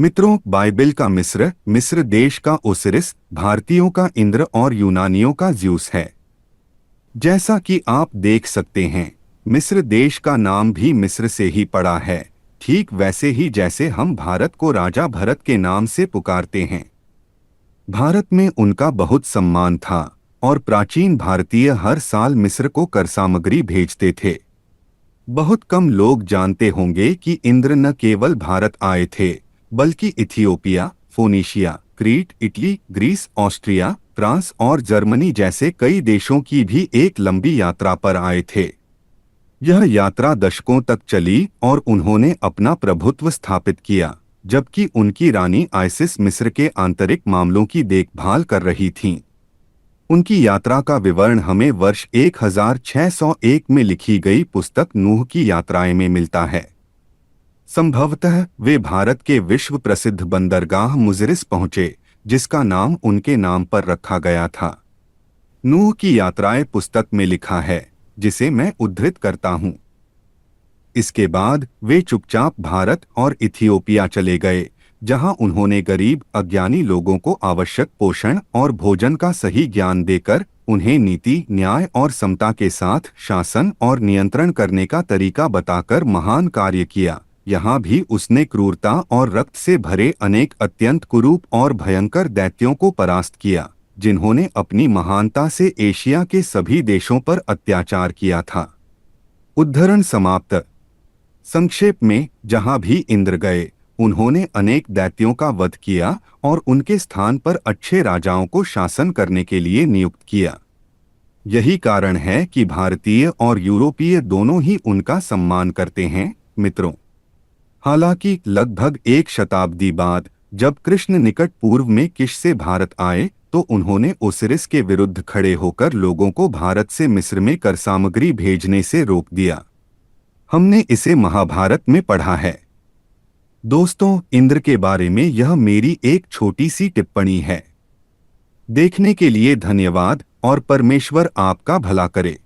मित्रों, बाइबिल का मिस्र, मिस्र देश का ओसिरिस, भारतीयों का इंद्र और यूनानियों का ज्यूस है। जैसा कि आप देख सकते हैं, मिस्र देश का नाम भी मिस्र से ही पड़ा है, ठीक वैसे ही जैसे हम भारत को राजा भरत के नाम से पुकारते हैं। भारत में उनका बहुत सम्मान था और प्राचीन भारतीय हर साल मिस्र को कर सामग्री भेजते थे। बहुत कम लोग जानते होंगे कि इंद्र न केवल भारत आए थे, बल्कि Ethiopia, Phoenicia, Crete, Italy, Greece, Austria, France और जर्मनी जैसे कई देशों की भी एक लंबी यात्रा पर आए थे। यह यात्रा दशकों तक चली और उन्होंने अपना प्रभुत्व स्थापित किया, जबकि उनकी रानी आइसिस मिस्र के आंतरिक मामलों की देखभाल कर रही थीं। उनकी यात्रा का विवरण हमें वर्ष 1601 में लिखी गई पुस्तक नूह की यात्राएं में मिलता है। संभवतः वे भारत के विश्व प्रसिद्ध बंदरगाह मुज़रिस पहुंचे, जिसका नाम उनके नाम पर रखा गया था। नूह की यात्राएं पुस्तक में लिखा है, जिसे मैं उद्धृत करता हूं। इसके बाद वे चुपचाप भारत और इथियोपिया चले गए, जहां उन्होंने गरीब अज्ञानी लोगों को आवश्यक पोषण और भोजन का सही ज्ञान देकर उन्हें नीति, न्याय और समता के साथ शासन और नियंत्रण करने का तरीका बताकर महान कार्य किया। यहाँ भी उसने क्रूरता और रक्त से भरे अनेक अत्यंत कुरूप और भयंकर दैत्यों को परास्त किया, जिन्होंने अपनी महानता से एशिया के सभी देशों पर अत्याचार किया था। उद्धरण समाप्त। संक्षेप में, जहाँ भी इंद्र गए, उन्होंने अनेक दैत्यों का वध किया और उनके स्थान पर अच्छे राजाओं को शासन करने के लिए नियुक्त किया। यही कारण है कि भारतीय और यूरोपीय दोनों ही उनका सम्मान करते हैं। मित्रों, हालांकि लगभग एक शताब्दी बाद जब कृष्ण निकट पूर्व में किश से भारत आए, तो उन्होंने ओसिरिस के विरुद्ध खड़े होकर लोगों को भारत से मिस्र में कर सामग्री भेजने से रोक दिया। हमने इसे महाभारत में पढ़ा है। दोस्तों, इंद्र के बारे में यह मेरी एक छोटी सी टिप्पणी है। देखने के लिए धन्यवाद और परमेश्वर आपका भला करे।